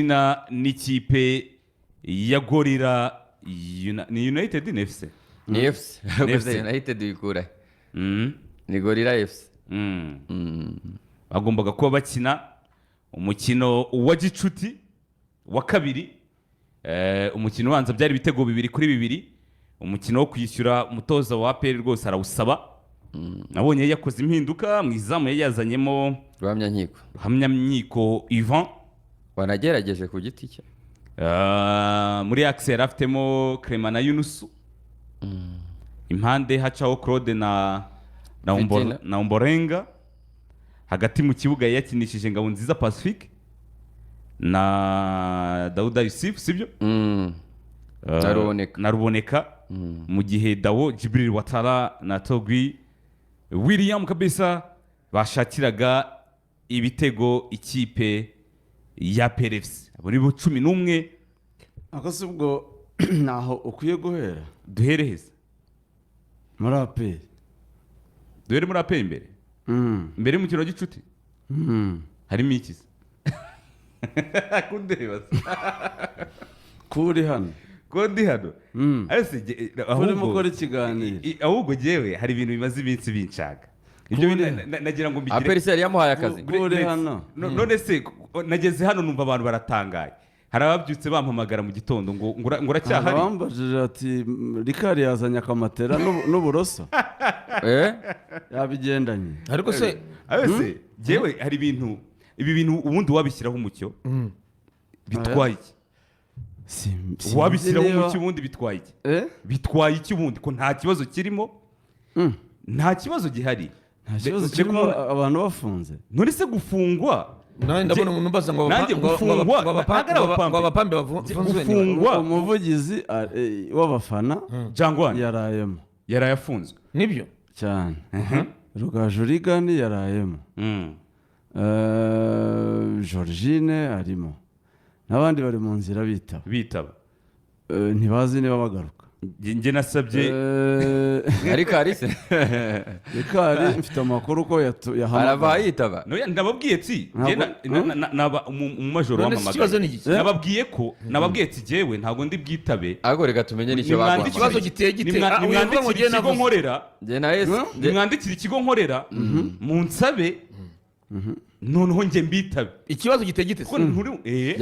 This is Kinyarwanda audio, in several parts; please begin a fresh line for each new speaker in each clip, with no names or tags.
n'ikipe ya Gorilla ni United ni FC
ni FC United bikura ni Gorilla FC
bagombaga kuba bakina umukino wa gicuti wa kabiri umukino ubanza byari ibitego 2-2 umukino wo kwishyura umutoza wa APR rwose arawusaba nabonye yakoze impinduka mu izamu yazanyemo Ruhamyankiko Ivan
wanagerageje ku giti cye
muri axe yaraftemo Clement na Yunusu impande hacaho Claude na Omborenga hagati mu kibuga yakinishije Ngabonziza Pacifique na Dauda Yusuf sibyo na Ruboneka mu gihe Dawo Jibril Watara na Togwi William kabisa bashakiraga ibitego ikipe ya PRFC muri bo 11
akose ubwo naho ukwiye guhera
duhereheza
muri APR
duhere muri APR imbere mu kino gicuti harimo ikiza kundeba
kuri hano
ase
ahubwo mukora ikiganiro
ahubwo jewe hari ibintu bimaze iminsi bincaga ibyo nagira ngo mbigire
APR se yamuhaye akazi
kuri hano
none se nageze hano numva abantu baratangaye hari ababyutse bampamagara mu gitondo ngo uracyahari
bambajije ati Rikari yazanye akamatera n'uburoso yabigendanye
ariko se
jewe hari ibintu ibi bintu ubundi wabishyiraho umucyo bitwaye iki wabishyiraho umucyo ubundi bitwaye iki bitwaye iki ubundi ko nta kibazo kirimo nta kibazo gihari
nta kibazo kirimo abantu bafunze
none se gufungwa
nani ndabona umuntu mbaza ngo abapambe
gufungwa
umuvugizi w'abafana
Jangwani
yaraye
afunzwe
nibyo
cyane Rugajurigani yarayemo Georgine arimo n'abandi bari mu nzira bitaba ntibazi niba bagaruka
nge nasabye
Rikari se
Rikari mfite amakuru ko
arava yitaba
ndababwiye ati umumajoro w'amamagara nababwiye ati jewe ntabwo ndi bwitabe
ariko reka tumenye n'icyo
bakora ikibazo giteye
nimwandikira ikigo nkorera mu nsabe noneho nge mbitabe
ikibazo giteye gite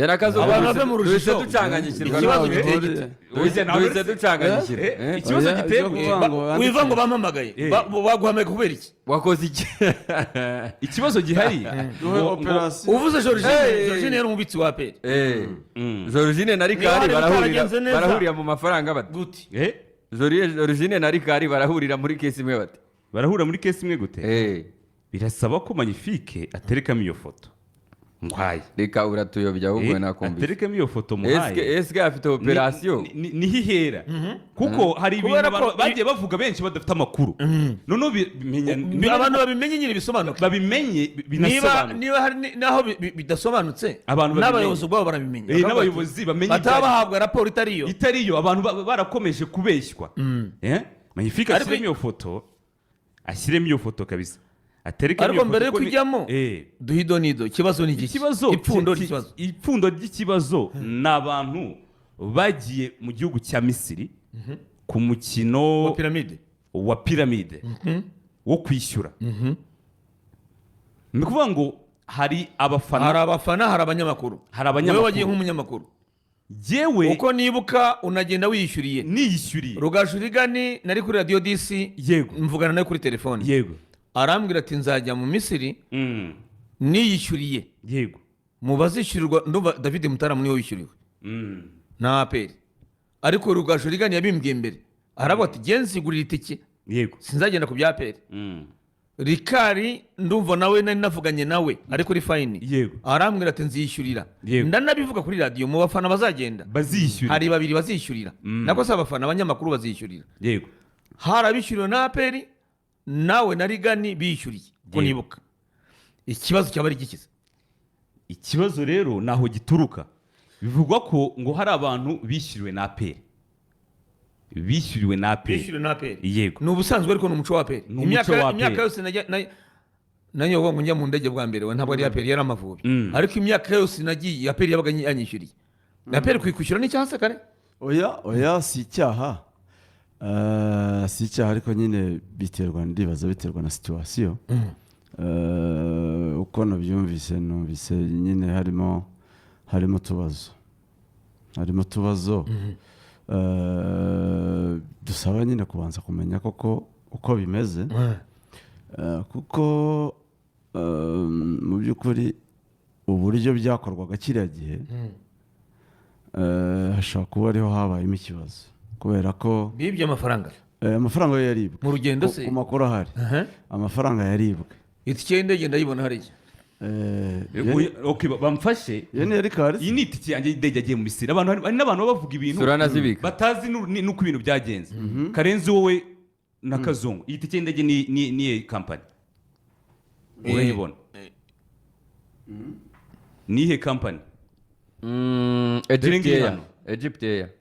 yarakazo
abantu bave mu rujijo
ducanganyikirwa
ikibazo giteye gite
ikibazo giteye
wiva ngo bampamagaye baguhamagaye kubera iki
wakoze iki
ikibazo gihari
uvuze Georgine yari umubitsi wa APR
Georgine na Rikari barahurira mu mafaranga bati
gute
Georgine na Rikari barahurira muri kesi imwe bati
barahurira muri kesi imwe gute birasaba ko Magnifique aterekamo iyo foto ngwaye
reka uratuyobya ahubwo nakumbi
aterekamo iyo foto muhaye
eske afite operation
ni hihera kuko hari ibintu bagiye bavuga benshi badafite amakuru none
abantu babimenye nyine bisobanuka
babimenye binasobanuka
niba hari naho bidasobanutse n'abayobozi bwabo barabimenye
n'abayobozi bamenye
batabahabwa raporo
itariyo abantu barakomeje kubeshywa Magnifique ashyiremo iyo foto kabisa
ariko mbere yo kujyamo duhidonido ikibazo ni iki
ipfundo ry'ikibazo ni abantu bagiye mu gihugu cya Misiri ku mukino wa piramide wo kwishyura ni ukuvuga ngo hari
abafana hari abanyamakuru wowe wagiye nk'umunyamakuru
jewe
uko nibuka unagenda wiyishyuriye Rugajurigani nari kuri radio DC
yego
mvugana nawe kuri telefone
yego
arambwira ati nzajya mu Misiri niyishyuriye
yego
mu bazishyurirwa ndumva David Mutara niwe wishyuriwe na APR ariko Rugajurigani yabimbwiye mbere aravuga ati genzigurira itike
yego
sinzagenda ku bya APR Rikari ndumva nawe nari navuganye nawe ariko kuri fine
yego
arambwira ati nzishyurira ndanabivuga kuri radio mu bafana bazagenda
bazishyurira
hari babiri bazishyurira nako se abafana abanyamakuru bazishyurira
yego
harabishyuriwe na APR nawe na Rigani bishyuriye ko nibuka ikibazo cyaba ari gikiza
ikibazo rero naho gituruka bivugwa ko ngo hari abantu bishyuriwe na APR bishyuriwe na APR
yego ni ubusanzwe ariko ni umuco wa APR imyaka yose nanjye ngo njya mu ndege bwa mbere we ntabwo ari aperi yari Amavubi ariko imyaka yose nagiye aperi yabaga yanyishyuriye aperi kwishyura n'icyaha se kare
oya si icyaha si icyaha ariko nyine ndibaza biterwa na situwasiyo uko nabyumvise numvise nyine harimo utubazo dusaba nyine kubanza kumenya koko uko bimeze kuko mu by'ukuri uburyo byakorwaga kiriya gihe hashobora kuba ariho habayemo ikibazo kubera ko
bibye amafaranga
amafaranga yo yaribwe
mu rugendo se
ku makuru ahari amafaranga yaribwe
itike y'indege ndayibona hariya
bamfashe iyi ni itike yanjye y'indege yagiye mu Misiri hari n'abantu baba bavuga ibintu batazi n'uko ibintu byagenze Karenzi wowe na Kazungu iyi tike y'indege niye kampani urayibona nihe kampani
Egypteya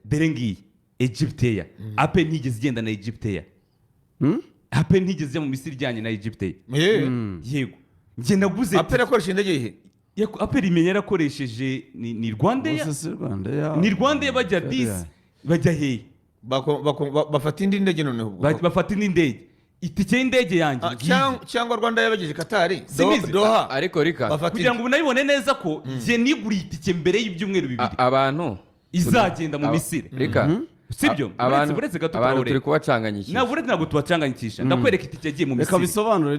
dore ngiyi Egypteya ape ntigeze igenda na Egypteya ape ntigeze ijya mu Misiri ijyanye na Egypteya yego njye naguze
aperi akoresha indege ihe
aperi imenya yarakoresheje ni Rwandair ni Rwandair bajya disi bajya hehe
bafata indi ndege noneho
bafata indi ndege itike y'indege yanjye
cyangwa Rwandair yabageje Katari
Doha ariko rika
kugira ngo unabibone neza ko njye niguriye itike mbere y'ibyumweru bibiri
abantu
izagenda mu Misiri
rika
sibyo
uretse gato abantu turi kubacanganyikisha
ntabwo tubacanganyikisha ndakwereka itike yagiye mu Misiri
reka bisobanure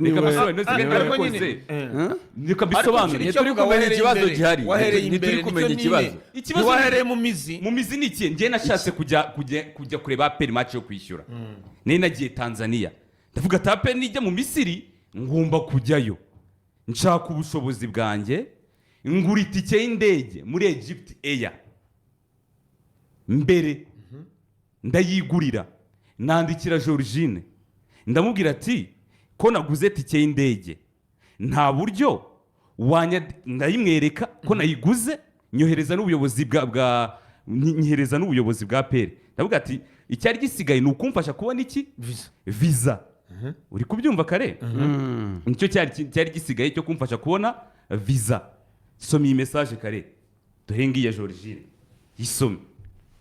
reka bisobanure
turi kumenya ikibazo gihari ntituri kumenya ikibazo
wahereye mu mizi
ni ikihe njye nashatse kujya kureba aperi match yo kwishyura nari nagiye Tanzania ndavuga ati aperi nijya mu Misiri ngomba kujyayo nshaka ubushobozi bwanjye ngura itike y'indege muri Egypt Air mbere ndayigurira nandikira Georgine ndamubwira ati ko naguze tike y'indege nta buryo ndayimwereka ko nayiguze nyohereza n'ubuyobozi bwa pere ndavuga ati icyari gisigaye ni ukumfasha kubona iki visa uri kubyumva kare nicyo cyari gisigaye cyo kumfasha kubona visa soma iyi message kare dore ngiye Georgine yisome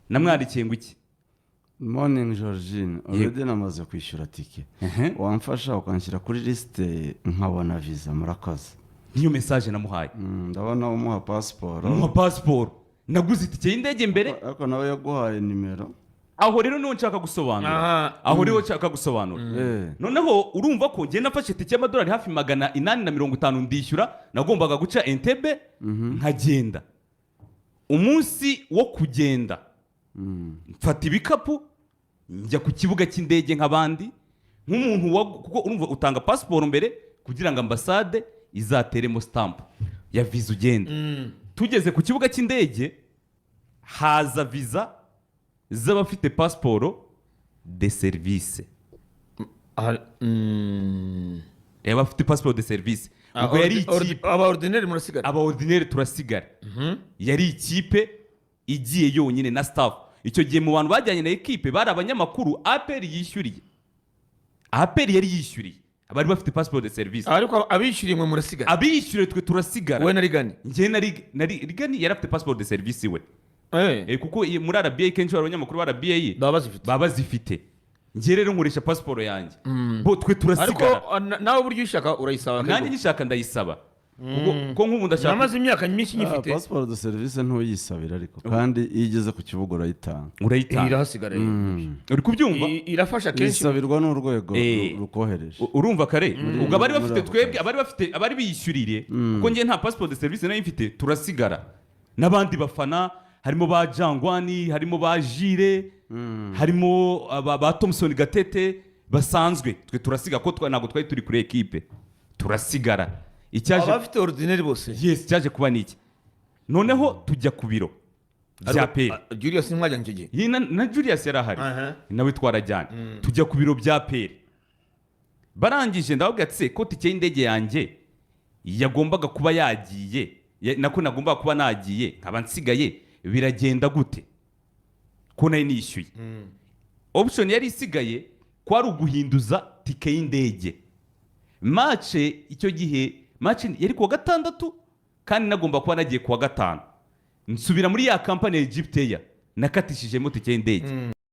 namwandikiye ngo iki
morning Georgine already namaze kwishyura tike wamfasha ukanshyira kuri liste nkabona visa murakoze
niyo message namuhaye
ndabona umuha passport
naguze itike y'indege mbere
ariko nawe yaguhaye nimero
aho rero niho nshaka gusobanura noneho urumva ko njye nafashe itike y'amadolari hafi 850 ndishyura nagombaga guca Entebbe nkagenda umunsi wo kugenda mfata ibikapu njya ku kibuga cy'indege nk'abandi nk'umuntu kuko urumva utanga passport mbere kugira ngo ambasade izateremo stamp ya visa ugenda tugeze ku kibuga cy'indege haza visa z'abafite passport de service abafite passport de service ubwo yari ikipe aba-ordinaire turasigara yari ikipe igiye yonyine na staff icyo gihe mu bantu bajyanye na ekipe bari abanyamakuru aperi yishyuriye aperi yari yishyuriye abari bafite passport de service
ariko abishyuriye mwe murasigara
abishyuriye twe turasigara
we na Rigani
njye na Rigani yari afite passport de service we kuko muri RBA kenshi abanyamakuru ba RBA baba zifite njye rero nkoresha passport yanjye bo twe turasigara
ariko nawe buryo ushaka urayisaba
nanjye nyishaka ndayisaba ko nk'ubu ndashaka
namaze imyaka myinshi nyifite
passport de service ntuyisabira ariko kandi iyo igeze ku kibuga urayitanga
irahasigara
uri kubyumva
irafasha kenshi
isabirwa n'urwego rukohereje
urumva kare ubwo abari bafite twebwe abari biyishyurire kuko njye nta passport de service nayo mfite turasigara n'abandi bafana harimo ba Jangwani harimo ba Jire harimo ba Thompson Gatete basanzwe twe turasiga ko ntabwo twari turi kuri ekipe turasigara
abafite ordinaire bose
cyaje kuba niki noneho tujya ku biro bya pere
Julius mwajyanye icyo gihe
na Julius yari ahari nawe twarajyanye tujya ku biro bya pere barangije ndababwira ati ko tike y'indege yanjye yagombaga kuba yagiye nako nagombaga kuba nagiye nkaba nsigaye biragenda gute ko nayo nishyuye option yari isigaye kwari uguhinduza tike y'indege mace icyo gihe mace yari kuwa gatandatu kandi nagomba kuba nagiye kuwa gatanu nsubira muri ya kampani ya Egypteya nakatishijemo tike y'indege